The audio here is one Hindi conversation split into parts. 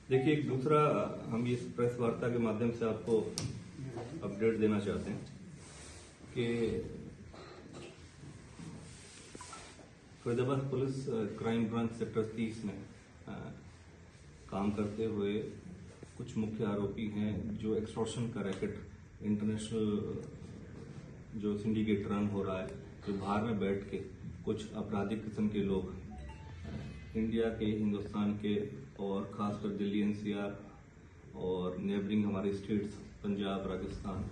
देखिए, एक दूसरा हम इस प्रेस वार्ता के माध्यम से आपको अपडेट देना चाहते हैं कि Faridabad police crime branch sector 30 में काम करते हुए कुछ मुख्य आरोपी हैं जो एक्सटॉर्शन का रैकेट इंटरनेशनल जो सिंडिकेट रन हो रहा है, जो बाहर में बैठ के कुछ आपराधिक किस्म के लोग इंडिया के, हिंदुस्तान के और खासकर दिल्ली एनसीआर और नेबरिंग हमारे स्टेट्स पंजाब, राजस्थान,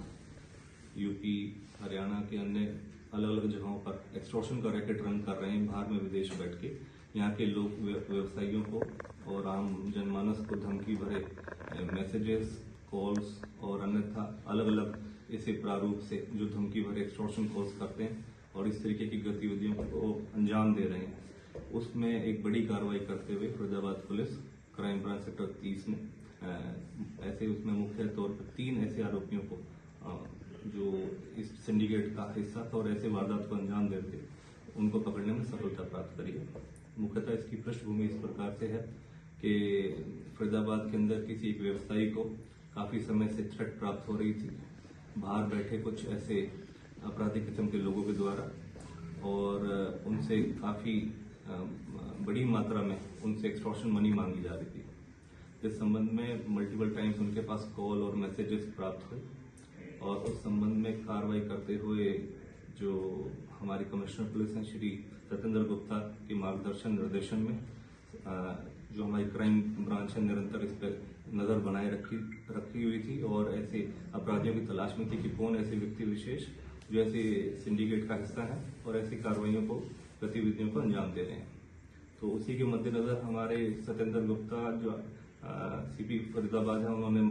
यूपी, हरियाणा के अन्य अलग अलग जगहों पर एक्सटॉर्शन का रैकेट रन कर रहे हैं। बाहर में विदेश बैठ के यहाँ के लोग, व्यवसायियों को और आम जनमानस को धमकी भरे मैसेजेस, कॉल्स और अन्यथा अलग अलग ऐसे प्रारूप से जो धमकी भरे एक्सटॉर्शन कॉल्स करते हैं और इस तरीके की गतिविधियों को अंजाम दे रहे हैं। उसमें एक बड़ी कार्रवाई करते हुए Faridabad police crime branch sector 30 में ऐसे उसमें मुख्य तौर पर 3 ऐसे आरोपियों को जो इस सिंडिकेट का हिस्सा था और ऐसे वारदात को अंजाम देते उनको पकड़ने में सफलता प्राप्त करी है। मुख्यतः इसकी पृष्ठभूमि इस प्रकार से है कि फरीदाबाद के अंदर किसी एक व्यवसायी को काफी समय से थ्रेट प्राप्त हो रही थी बाहर बैठे कुछ ऐसे आपराधिक किस्म के लोगों के द्वारा, और उनसे काफी बड़ी मात्रा में उनसे एक्सटॉर्शन मनी मांगी जा रही थी। इस संबंध में मल्टीपल टाइम्स उनके पास कॉल और मैसेजेस प्राप्त हुए और उस संबंध में कार्रवाई करते हुए जो हमारी कमिश्नर पुलिस हैं श्री सत्येंद्र गुप्ता के मार्गदर्शन निर्देशन में जो हमारी क्राइम ब्रांच है निरंतर इस पर नजर बनाए रखी हुई थी और ऐसे अपराधियों की तलाश में थी कि कौन ऐसे व्यक्ति विशेष जो ऐसे सिंडिकेट का हिस्सा है और ऐसी कार्रवाइयों को, गतिविधियों को अंजाम दे रहे हैं। तो उसी के मद्देनजर हमारे सत्येंद्र गुप्ता जो सीपी फरीदाबाद है, उन्होंने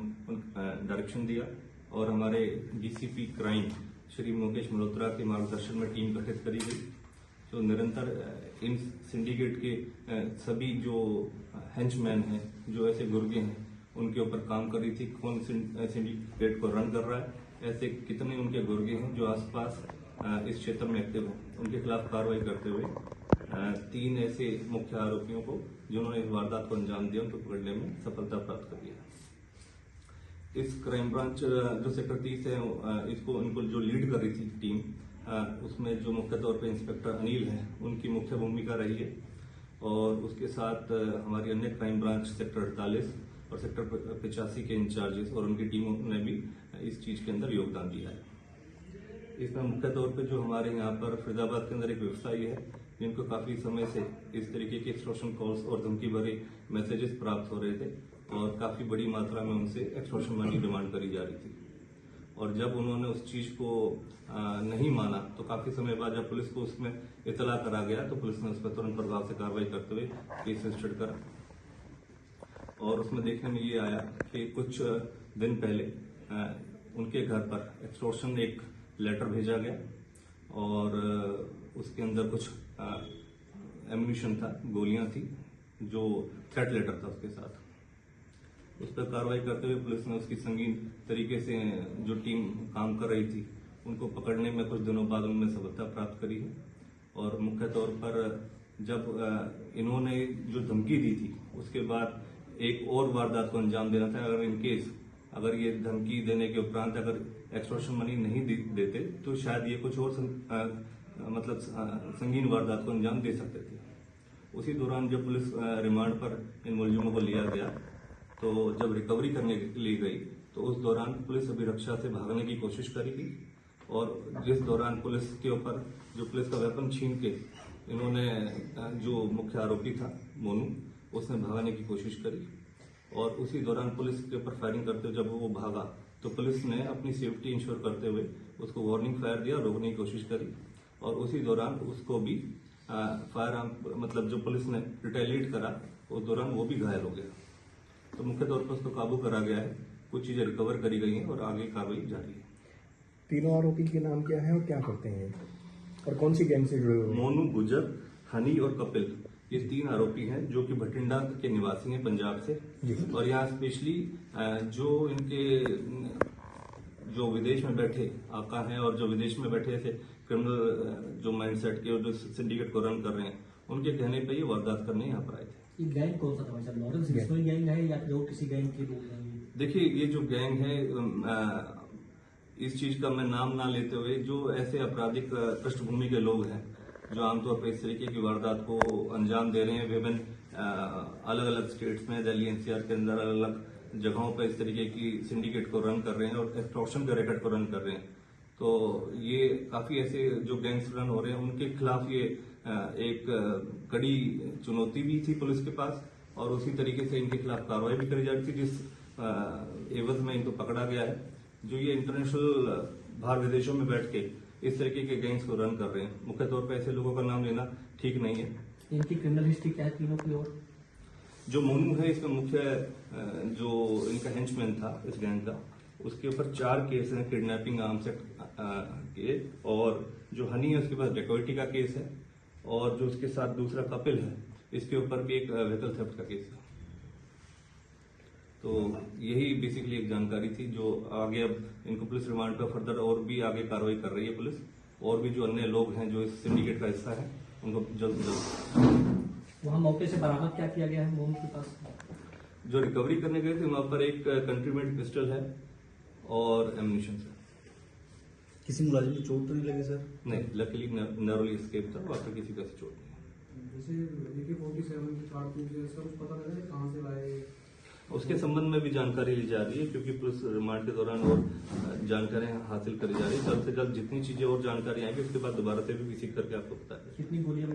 डायरेक्शन दिया और हमारे डीसीपी क्राइम श्री मुकेश मल्होत्रा के मार्गदर्शन में टीम गठित करी गई जो निरंतर इन सिंडिकेट के सभी जो हेंचमैन हैं, जो ऐसे गुर्गे हैं, उनके ऊपर काम कर रही थी। कौन सिंडिकेट को रन कर रहा है, ऐसे कितने उनके गुर्गे हैं जो आसपास इस क्षेत्र में एक्टिव हैं, उनके खिलाफ कार्रवाई करते हुए 3 ऐसे मुख्य आरोपियों को जिन्होंने इस वारदात को अंजाम दिया उनको पकड़ने में सफलता प्राप्त कर लिया। इस क्राइम ब्रांच जो सेक्टर 30 है, इनको जो लीड कर रही थी टीम, उसमें जो मुख्य तौर पे इंस्पेक्टर अनिल है, उनकी मुख्य भूमिका रही है और उसके साथ हमारी अन्य क्राइम ब्रांच सेक्टर 48 और सेक्टर 85 के इंचार्जेस और उनकी टीमों ने भी इस चीज के अंदर योगदान दिया है। इसमें मुख्य तौर पे जो हमारे यहाँ पर फरीदाबाद के अंदर एक व्यवसायी है जिनको काफी समय से इस तरीके के एक्सटॉर्शन कॉल्स और धमकी भरे मैसेजेस प्राप्त हो रहे थे और काफी बड़ी मात्रा में उनसे एक्सटॉर्शन मनी डिमांड करी जा रही थी और जब उन्होंने उस चीज को नहीं माना तो काफी समय बाद जब पुलिस को उसमें इतला करा गया तो पुलिस ने उस पर तुरंत प्रभाव से कार्रवाई करते हुए केस रजिस्टर्ड करा और उसमें देखने में ये आया कि कुछ दिन पहले उनके घर पर एक्सटॉर्शन एक लेटर भेजा गया और उसके अंदर कुछ एम्यूनिशन था, गोलियां थी, जो थ्रेट लेटर था उसके साथ। उस पर कार्रवाई करते हुए पुलिस ने उसकी संगीन तरीके से जो टीम काम कर रही थी उनको पकड़ने में कुछ दिनों बाद उनमें सफलता प्राप्त करी है और मुख्य तौर पर जब इन्होंने जो धमकी दी थी उसके बाद एक और वारदात को अंजाम देना था। अगर इनकेस अगर ये धमकी देने के उपरांत अगर एक्सटॉर्शन मनी नहीं देते तो शायद ये कुछ और संगीन वारदात को अंजाम दे सकते थे। उसी दौरान जब पुलिस रिमांड पर इन मुलजिमों को लिया गया तो जब रिकवरी करने के लिए गई तो उस दौरान पुलिस अभिरक्षा से भागने की कोशिश करी गई और जिस दौरान पुलिस के ऊपर जो पुलिस का वेपन छीन के इन्होंने जो मुख्य आरोपी था मोनू, उसने भागने की कोशिश करी और उसी दौरान पुलिस के ऊपर फायरिंग करते हुए जब वो भागा तो पुलिस ने अपनी सेफ्टी इंश्योर करते हुए उसको वार्निंग फायर दिया, रोकने की कोशिश करी और उसी दौरान उसको भी फायर जो पुलिस ने रिटेलिएट करा उस दौरान वो भी घायल हो गया। तो मुख्य तौर पर उसको काबू करा गया है, कुछ चीजें रिकवर करी गई हैं और आगे कार्रवाई जारी है। तीनों आरोपी के नाम क्या है और क्या करते हैं और कौन सी गैंग से जुड़े हुए? मोनू, गुजर, हनी और कपिल, ये 3 आरोपी हैं जो कि भटिंडा के निवासी हैं पंजाब से और यहाँ स्पेशली जो इनके जो विदेश में बैठे आका हैं और जो विदेश में बैठे ऐसे क्रिमिनल जो माइंडसेट के और जो सिंडिकेट को रन कर रहे हैं उनके कहने पे ये वारदात करने यहाँ पर आए थे। ये गैंग कौन सा था भाई साहब? लॉरेंस बिश्नोई गैंग है या फिर और किसी गैंग के लोग हैं ये? देखिए, ये जो गैंग है, इस चीज का मैं नाम ना लेते हुए, जो ऐसे आपराधिक पृष्ठभूमि के लोग हैं जो आमतौर पर इस तरीके की वारदात को अंजाम दे रहे हैं, विभिन्न अलग अलग स्टेट्स में, दिल्ली एनसीआर के अंदर अलग अलग जगहों पर इस तरीके की सिंडिकेट को रन कर रहे हैं और एक्सटॉर्शन के रैकेट को रन कर रहे हैं। तो ये काफी ऐसे जो गैंग्स रन हो रहे हैं उनके खिलाफ ये एक कड़ी चुनौती भी थी पुलिस के पास, और उसी तरीके से इनके खिलाफ कार्रवाई भी करी जा रही थी, जिस एवज में इनको पकड़ा गया है। जो ये इंटरनेशनल बाहर विदेशों में बैठ के इस तरीके के गैंग्स को रन कर रहे हैं, मुख्य तौर पर ऐसे लोगों का नाम लेना ठीक नहीं है। इनकी क्रिमिनल हिस्ट्री क्या है तीनों की? और जो मोनू है, इसमें मुख्य जो इनका हेंचमैन था इस गैंग का, उसके ऊपर 4 केस हैं किडनैपिंग, आर्म्स एक्ट के, और जो हनी है उसके पास डेकोइटी का केस है, और जो उसके साथ दूसरा कपिल है इसके ऊपर भी एक व्हीकल थेफ्ट का केस है। तो यही बेसिकली एक जानकारी थी जो आगे अब इनको पुलिस रिमांड पर फर्दर और भी आगे कार्रवाई कर रही है पुलिस, और भी जो अन्य लोग हैं जो इस सिंडिकेट का हिस्सा है उनको जल्द से जल्द। वहाँ मौके से बरामद क्या किया गया है मोनू के पास? जो रिकवरी करने गए थे वहां पर एक कंट्री मेड पिस्टल है और एम्यूनिशन है। किसी मुलाजिम को चोट तो नहीं लगी सर? नहीं, लकीली नरोली एस्केप था, वहां पर किसी का चोट नहीं। जैसे AK-47 की कारतूस है सर, कुछ पता लगा कहाँ से लाए? उसके संबंध में भी जानकारी ली जा रही है, क्योंकि पुलिस रिमांड के दौरान और जानकारियां हासिल करी जा रही है। जल्द से जल्द जितनी चीजें और जानकारी आएंगी उसके बाद दोबारा से भी विजिट करके आपको बताएंगे। कितनी गोलियां